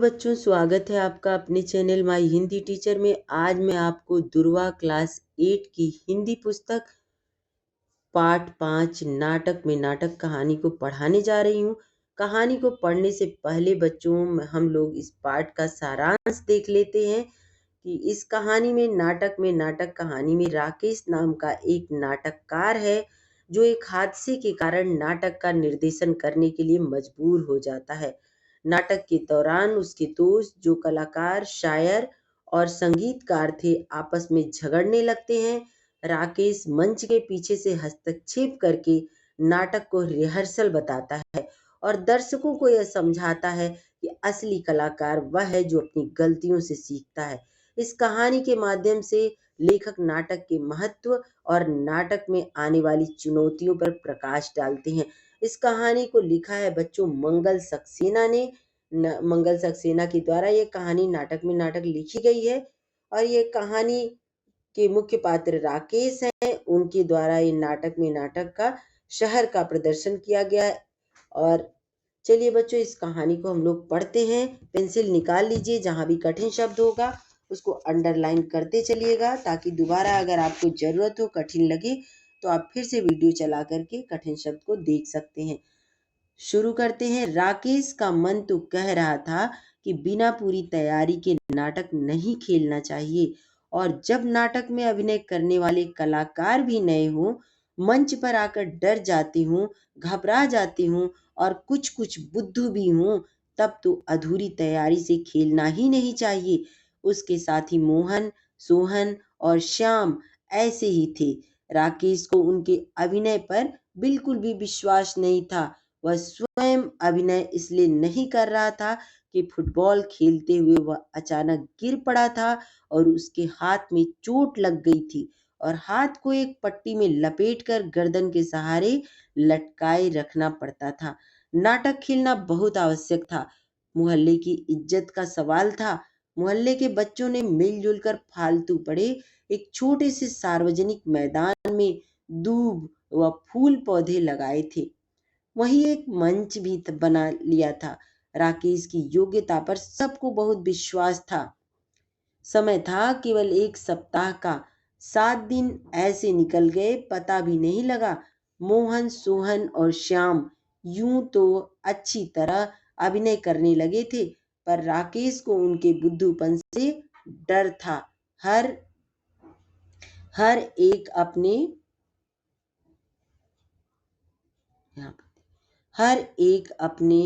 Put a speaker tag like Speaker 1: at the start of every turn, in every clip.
Speaker 1: बच्चों, स्वागत है आपका अपने चैनल माई हिंदी टीचर में। आज मैं आपको दुर्वा क्लास 8 की हिंदी पुस्तक पाठ 5 नाटक में नाटक कहानी को पढ़ाने जा रही हूँ। कहानी को पढ़ने से पहले बच्चों हम लोग इस पाठ का सारांश देख लेते हैं कि इस कहानी में नाटक कहानी में राकेश नाम का एक नाटककार है जो एक हादसे के कारण नाटक का निर्देशन करने के लिए मजबूर हो जाता है। नाटक के दौरान उसके दोस्त जो कलाकार, शायर और संगीतकार थे आपस में झगड़ने लगते हैं। राकेश मंच के पीछे से हस्तक्षेप करके नाटक को रिहर्सल बताता है और दर्शकों को यह समझाता है कि असली कलाकार वह है जो अपनी गलतियों से सीखता है। इस कहानी के माध्यम से लेखक नाटक के महत्व और नाटक में आने वाली चुनौतियों पर प्रकाश डालते हैं। इस कहानी को लिखा है बच्चों मंगल सक्सेना ने। मंगल सक्सेना के द्वारा ये कहानी नाटक में नाटक लिखी गई है और ये कहानी के मुख्य पात्र राकेश हैं। उनके द्वारा ये नाटक में नाटक का शहर का प्रदर्शन किया गया है। और चलिए बच्चों, इस कहानी को हम लोग पढ़ते हैं। पेंसिल निकाल लीजिए, जहां भी कठिन शब्द होगा उसको अंडरलाइन करते चलिएगा ताकि दोबारा अगर आपको जरूरत हो, कठिन लगे तो आप फिर से वीडियो चला करके कठिन शब्द को देख सकते हैं। शुरू करते हैं। राकेश का मन तो कह रहा था कि बिना पूरी तैयारी के नाटक नहीं खेलना चाहिए, और जब नाटक में अभिनय करने वाले कलाकार भी नए हों, मंच पर आकर डर जाती हूँ, घबरा जाती हूँ और कुछ कुछ बुद्धू भी हूँ, तब तो अधूरी तैयारी से खेलना ही नहीं चाहिए। उसके साथी मोहन, सोहन और श्याम ऐसे ही थे। राकेश को उनके अभिनय पर बिल्कुल भी विश्वास नहीं था। वह स्वयं अभिनय इसलिए नहीं कर रहा था कि फुटबॉल खेलते हुए वह अचानक गिर पड़ा था और उसके हाथ में चोट लग गई थी और हाथ को एक पट्टी में लपेटकर गर्दन के सहारे लटकाए रखना पड़ता था। नाटक खेलना बहुत आवश्यक था। मोहल्ले की इज्जत का सवाल था। मोहल्ले के बच्चों ने मिलजुल कर फालतू पड़े एक छोटे से सार्वजनिक मैदान में दूब व फूल पौधे लगाए थे। वहीं एक मंच भी बना लिया था। राकेश की योग्यता पर सबको बहुत विश्वास था। समय था केवल एक सप्ताह का। 7 दिन ऐसे निकल गए, पता भी नहीं लगा। मोहन, सोहन और श्याम यूं तो अच्छी तरह अभिनय करने लगे थे, पर राकेश को उनके बुद्धूपन से डर था। हर हर एक अपने हर एक अपने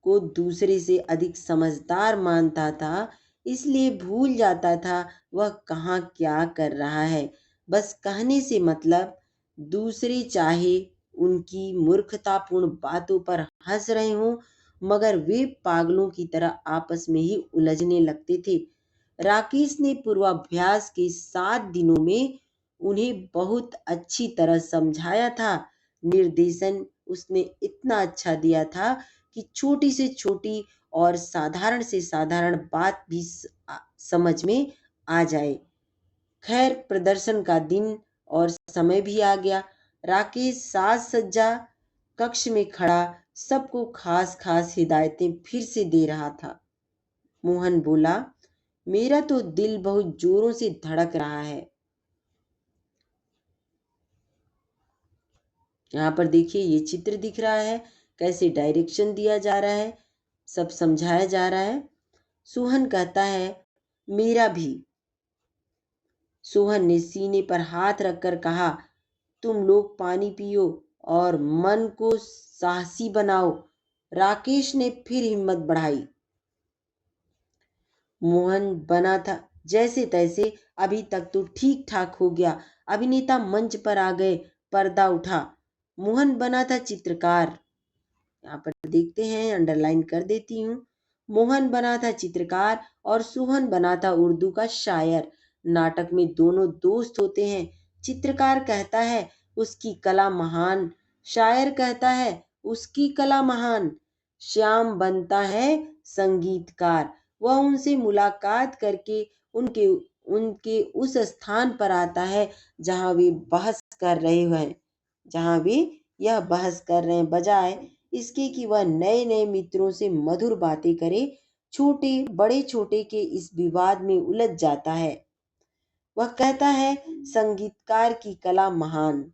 Speaker 1: को दूसरे से अधिक समझदार मानता था, इसलिए भूल जाता था वह कहाँ क्या कर रहा है। बस कहने से मतलब, दूसरे चाहे उनकी मूर्खतापूर्ण बातों पर हंस रहे हों, मगर वे पागलों की तरह आपस में ही उलझने लगते थे। राकेश ने पूर्वाभ्यास के 7 दिनों में उन्हें बहुत अच्छी तरह समझाया था। निर्देशन उसने इतना अच्छा दिया था कि छोटी से छोटी और साधारण से साधारण बात भी समझ में आ जाए। खैर, प्रदर्शन का दिन और समय भी आ गया। राकेश साज सज्जा कक्ष में खड़ा सबको खास खास हिदायतें फिर से दे रहा था। मोहन बोला, मेरा तो दिल बहुत जोरों से धड़क रहा है। यहाँ पर देखिए, ये चित्र दिख रहा है, कैसे डायरेक्शन दिया जा रहा है, सब समझाया जा रहा है। सोहन कहता है, मेरा भी। सोहन ने सीने पर हाथ रखकर कहा, तुम लोग पानी पियो और मन को साहसी बनाओ। राकेश ने फिर हिम्मत बढ़ाई। मोहन बना था जैसे तैसे, अभी तक तो ठीक ठाक हो गया। अभिनेता मंच पर आ गए, पर्दा उठा। मोहन बना था चित्रकार। यहाँ पर देखते हैं, अंडरलाइन कर देती हूँ। मोहन बना था चित्रकार और सोहन बना था उर्दू का शायर। नाटक में दोनों दोस्त होते हैं। चित्रकार कहता है उसकी कला महान, शायर कहता है उसकी कला महान। श्याम बनता है संगीतकार। वह उनसे मुलाकात करके उनके उनके उस स्थान पर आता है जहाँ वे बहस कर रहे हैं यह बहस कर रहे हैं, बजाय इसके कि वह नए नए मित्रों से मधुर बातें करे। छोटे बड़े छोटे के इस विवाद में उलझ जाता है। वह कहता है संगीतकार की कला महान।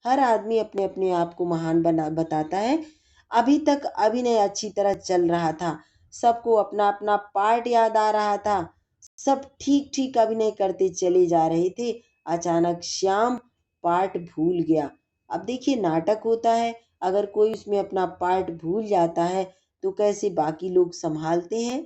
Speaker 1: हर आदमी अपने अपने आप को महान बना बताता है। अभी तक अभिनय अच्छी तरह चल रहा था, सबको अपना अपना पार्ट याद आ रहा था, सब ठीक ठीक अभिनय करते चले जा रहे थे। अचानक श्याम पार्ट भूल गया। अब देखिए, नाटक होता है, अगर कोई उसमें अपना पार्ट भूल जाता है तो कैसे बाकी लोग संभालते हैं।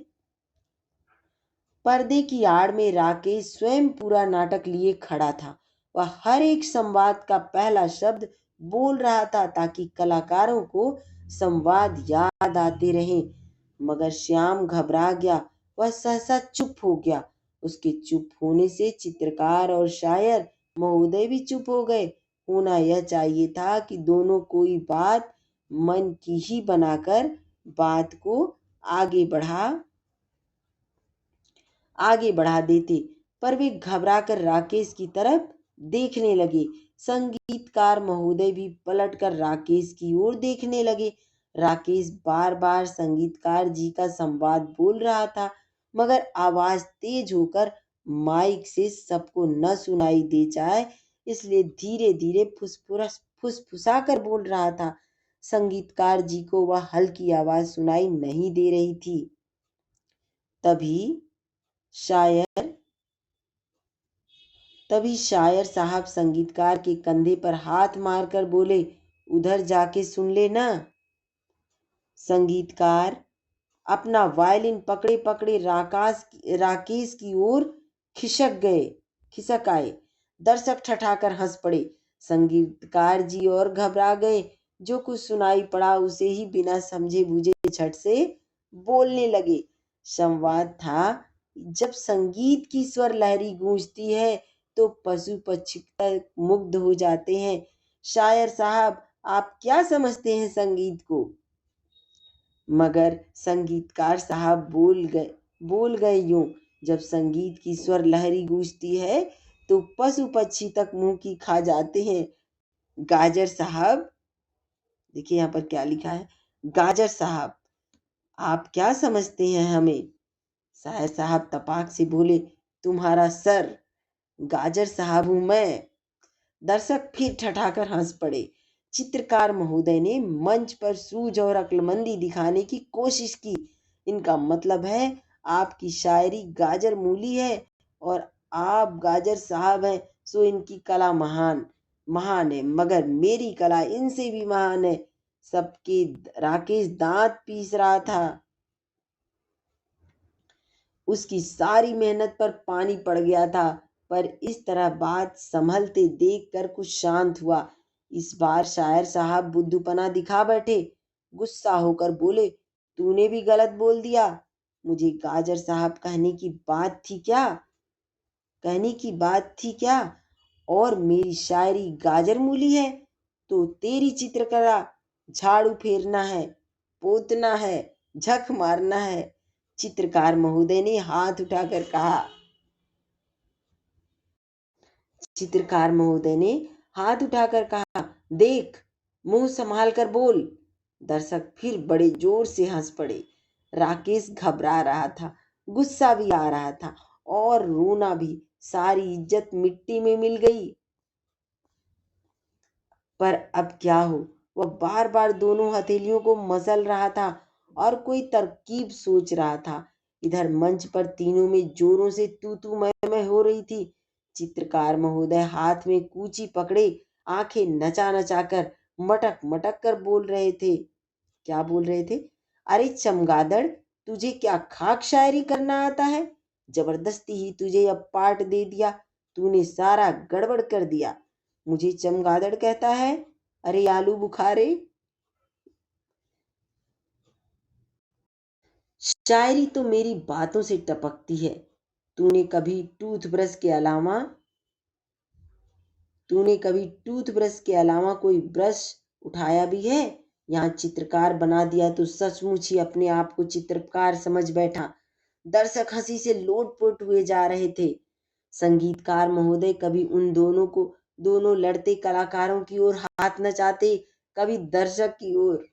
Speaker 1: पर्दे की आड़ में राकेश स्वयं पूरा नाटक लिए खड़ा था। वह हर एक संवाद का पहला शब्द बोल रहा था ताकि कलाकारों को संवाद याद आते रहे। मगर श्याम घबरा गया। वह सहसा चुप हो गया। उसके चुप होने से चित्रकार और शायर महोदय भी चुप हो गए। होना यह चाहिए था कि दोनों कोई बात मन की ही बनाकर बात को आगे बढ़ा आगे बढ़ा देते, पर वे घबराकर राकेश की तरफ देखने लगे। संगीतकार महोदय भी पलटकर राकेश की ओर देखने लगे। राकेश बार बार संगीतकार जी का संवाद बोल रहा था, मगर आवाज तेज होकर माइक से सबको न सुनाई दे जाए, इसलिए धीरे धीरे फुसफुसा कर बोल रहा था। संगीतकार जी को वह हल्की आवाज सुनाई नहीं दे रही थी। तभी शायर तभी शायर साहब संगीतकार के कंधे पर हाथ मारकर बोले, उधर जाके सुन ले ना। संगीतकार अपना वायलिन पकड़े पकड़े राकेश की ओर खिसक आए। दर्शक ठठाकर हंस पड़े। संगीतकार जी और घबरा गए। जो कुछ सुनाई पड़ा उसे ही बिना समझे बूझे झट से बोलने लगे। संवाद था, जब संगीत की स्वर लहरी गूंजती है तो पशु पक्षी तक मुग्ध हो जाते हैं। शायर साहब, आप क्या समझते हैं संगीत को? मगर संगीतकार साहब बोल गए यूं, जब संगीत की स्वर लहरी गूंजती है तो पशु पक्षी तक मुंह की खा जाते हैं। गाजर साहब, देखिए यहाँ पर क्या लिखा है, गाजर साहब, आप क्या समझते हैं हमें? शायर साहब तपाक से बोले, तुम्हारा सर। गाजर साहब हूं मैं। दर्शक फिर ठठाकर हंस पड़े। चित्रकार महोदय ने मंच पर सूझ और अक्लमंदी दिखाने की कोशिश की। इनका मतलब है, आपकी शायरी गाजर मूली है और आप गाजर साहब हैं, सो इनकी कला महान महान है, मगर मेरी कला इनसे भी महान है। सबके राकेश दांत पीस रहा था। उसकी सारी मेहनत पर पानी पड़ गया था, पर इस तरह बात संभलते देखकर कुछ शांत हुआ। इस बार शायर साहब बुद्धूपना दिखा बैठे। गुस्सा होकर बोले, तूने भी गलत बोल दिया। मुझे गाजर साहब कहने की बात थी क्या? और मेरी शायरी गाजर मूली है तो तेरी चित्रकला झाड़ू फेरना है, पोतना है, झक मारना है। चित्रकार महोदय ने हाथ उठाकर कहा, देख, मुंह संभाल कर बोल। दर्शक फिर बड़े जोर से हंस पड़े। राकेश घबरा रहा था, गुस्सा भी आ रहा था और रोना भी। सारी इज्जत मिट्टी में मिल गई। पर अब क्या हो? वह बार बार दोनों हथेलियों को मसल रहा था और कोई तरकीब सोच रहा था। इधर मंच पर तीनों में जोरों से तू तू मैं हो रही थी। चित्रकार महोदय हाथ में कूची पकड़े, आंखें नचा नचा कर मटक मटक कर बोल रहे थे। क्या बोल रहे थे? अरे चमगादड़, तुझे क्या खाक शायरी करना आता है? जबरदस्ती ही तुझे अब पार्ट दे दिया, तूने सारा गड़बड़ कर दिया। मुझे चमगादड़ कहता है? अरे आलू बुखारे! शायरी तो मेरी बातों से टपकती है। तूने कभी टूथब्रश के अलावा तूने कभी टूथब्रश के अलावा कोई ब्रश उठाया भी है? यहाँ चित्रकार बना दिया तो सचमुच ही अपने आप को चित्रकार समझ बैठा। दर्शक हंसी से लोटपोट हुए जा रहे थे। संगीतकार महोदय कभी उन दोनों लड़ते कलाकारों की ओर हाथ नचाते, कभी दर्शक की ओर।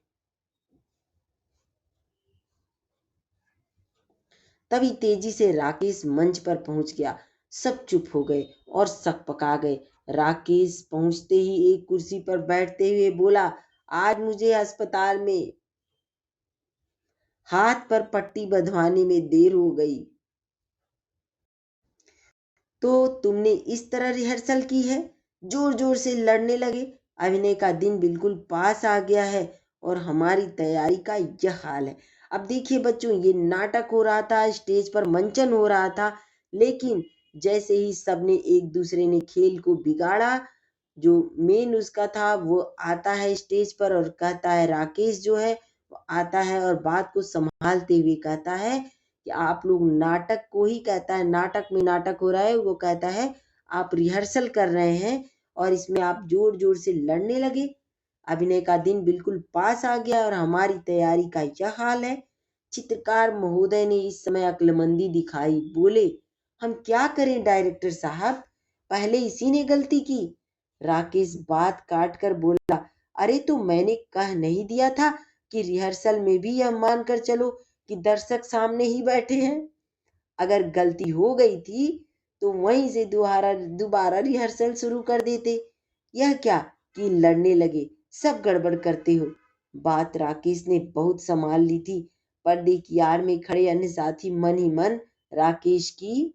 Speaker 1: तभी तेजी से राकेश मंच पर पहुंच गया। सब चुप हो गए और शक पका गए। राकेश पहुंचते ही एक कुर्सी पर बैठते हुए बोला, आज मुझे अस्पताल में हाथ पर पट्टी बंधवाने में देर हो गई। तो तुमने इस तरह रिहर्सल की है? जोर जोर से लड़ने लगे। अभिनय का दिन बिल्कुल पास आ गया है और हमारी तैयारी का यह हाल है। अब देखिए बच्चों, ये नाटक हो रहा था, स्टेज पर मंचन हो रहा था, लेकिन जैसे ही सबने एक दूसरे ने खेल को बिगाड़ा, जो मेन उसका था वो आता है स्टेज पर और कहता है, राकेश जो है वो आता है और बात को संभालते हुए कहता है कि आप लोग नाटक को ही, कहता है नाटक में नाटक हो रहा है, वो कहता है आप रिहर्सल कर रहे हैं और इसमें आप जोर जोर से लड़ने लगे। अभिनय का दिन बिल्कुल पास आ गया और हमारी तैयारी का यह हाल है। चित्रकार महोदय ने इस समय अक्लमंदी दिखाई। बोले, हम क्या करें डायरेक्टर साहब, पहले इसी ने गलती की। राकेश बात काट कर बोला, अरे तो मैंने कह नहीं दिया था कि रिहर्सल में भी यह मान कर चलो कि दर्शक सामने ही बैठे हैं। अगर गलती हो गई थी तो वहीं से दोबारा दोबारा रिहर्सल शुरू कर देते। यह क्या कि लड़ने लगे, सब गड़बड़ करते हो। बात राकेश ने बहुत संभाल ली थी। पर्दे की आड़ में खड़े अन्य साथी मन ही मन राकेश की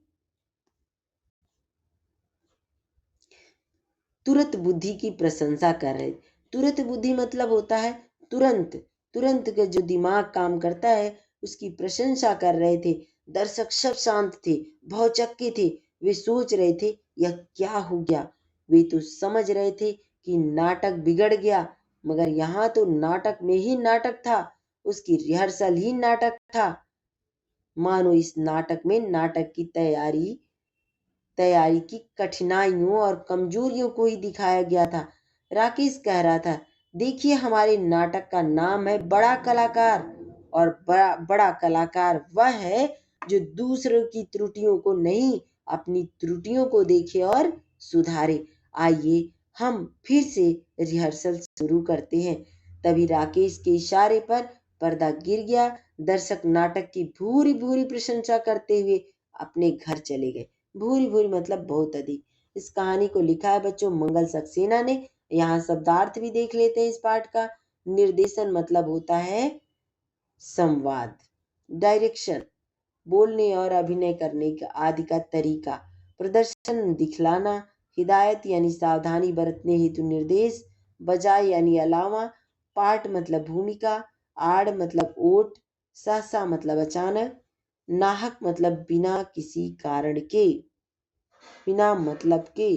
Speaker 1: तुरंत बुद्धि की प्रशंसा कर रहे। तुरंत बुद्धि मतलब होता है तुरंत, तुरंत का जो दिमाग काम करता है उसकी प्रशंसा कर रहे थे। दर्शक सब शांत थे, भौचक्के थे। वे सोच रहे थे यह क्या हो गया। वे तो समझ रहे थे कि नाटक बिगड़ गया, मगर यहाँ तो नाटक में ही नाटक था, उसकी रिहर्सल ही नाटक था। मानो इस नाटक में नाटक की तैयारी की कठिनाइयों और कमजोरियों को ही दिखाया गया था। राकेश कह रहा था, देखिए हमारे नाटक का नाम है बड़ा कलाकार, और बड़ा बड़ा कलाकार वह है जो दूसरों की त्रुटियों को नहीं, अपनी त्रुटियों को देखे और सुधारे। आइए हम फिर से रिहर्सल शुरू करते हैं। तभी राकेश के इशारे पर पर्दा गिर गया। दर्शक नाटक की भूरी भूरी प्रशंसा करते हुए अपने घर चले गए। भूरी भूरी मतलब बहुत अधिक। इस कहानी को लिखा है बच्चों मंगल सक्सेना ने। यहाँ शब्दार्थ भी देख लेते हैं इस पाठ का। निर्देशन मतलब होता है संवाद। डायरेक्शन बोलने और अभिनय करने का आदि का तरीका। प्रदर्शन दिखलाना। हिदायत यानी सावधानी बरतने हेतु निर्देश। बजाय यानी अलावा। पार्ट मतलब भूमिका। आड़ मतलब ओट। सहसा मतलब अचानक। नाहक मतलब बिना किसी कारण के, बिना मतलब के।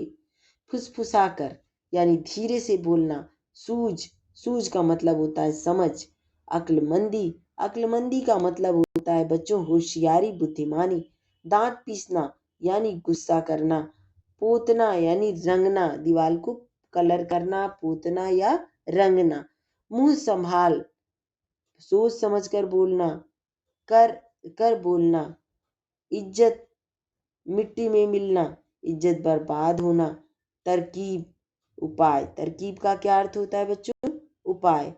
Speaker 1: फुसफुसाकर यानी धीरे से बोलना। सूझ, सूझ का मतलब होता है समझ। अक्लमंदी, अक्लमंदी का मतलब होता है बच्चों होशियारी, बुद्धिमानी। दांत पीसना यानी गुस्सा करना। पोतना यानी रंगना, दीवार को कलर करना, पोतना या रंगना। मुंह संभाल, सोच समझ कर बोलना। कर, कर बोलना। इज्जत, मिट्टी में मिलना, इज्जत बर्बाद होना। तरकीब, उपाय, तरकीब का क्या अर्थ होता है बच्चों? उपाय।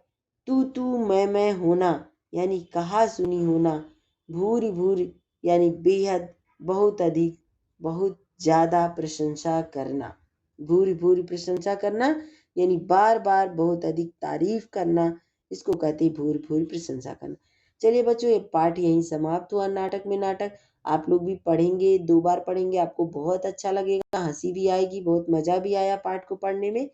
Speaker 1: तू मैं होना यानी कहा सुनी होना। भूरी भूरी यानी बेहद, बहुत अधिक, बहुत ज्यादा प्रशंसा करना। भूरी भूरी प्रशंसा करना यानी बार बार बहुत अधिक तारीफ करना, इसको कहते हैं भूरी भूरी प्रशंसा करना। चलिए बच्चों, ये पाठ यहीं समाप्त हुआ। नाटक में नाटक आप लोग भी पढ़ेंगे, 2 बार पढ़ेंगे, आपको बहुत अच्छा लगेगा, हंसी भी आएगी, बहुत मजा भी आया पाठ को पढ़ने में।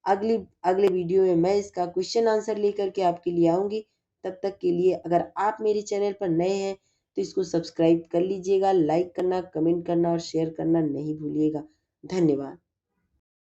Speaker 1: अगली अगले वीडियो में मैं इसका क्वेश्चन आंसर लेकर के आपके लिए आऊंगी। तब तक के लिए अगर आप मेरे चैनल पर नए हैं तो इसको सब्सक्राइब कर लीजिएगा, लाइक करना, कमेंट करना और शेयर करना नहीं भूलिएगा। धन्यवाद।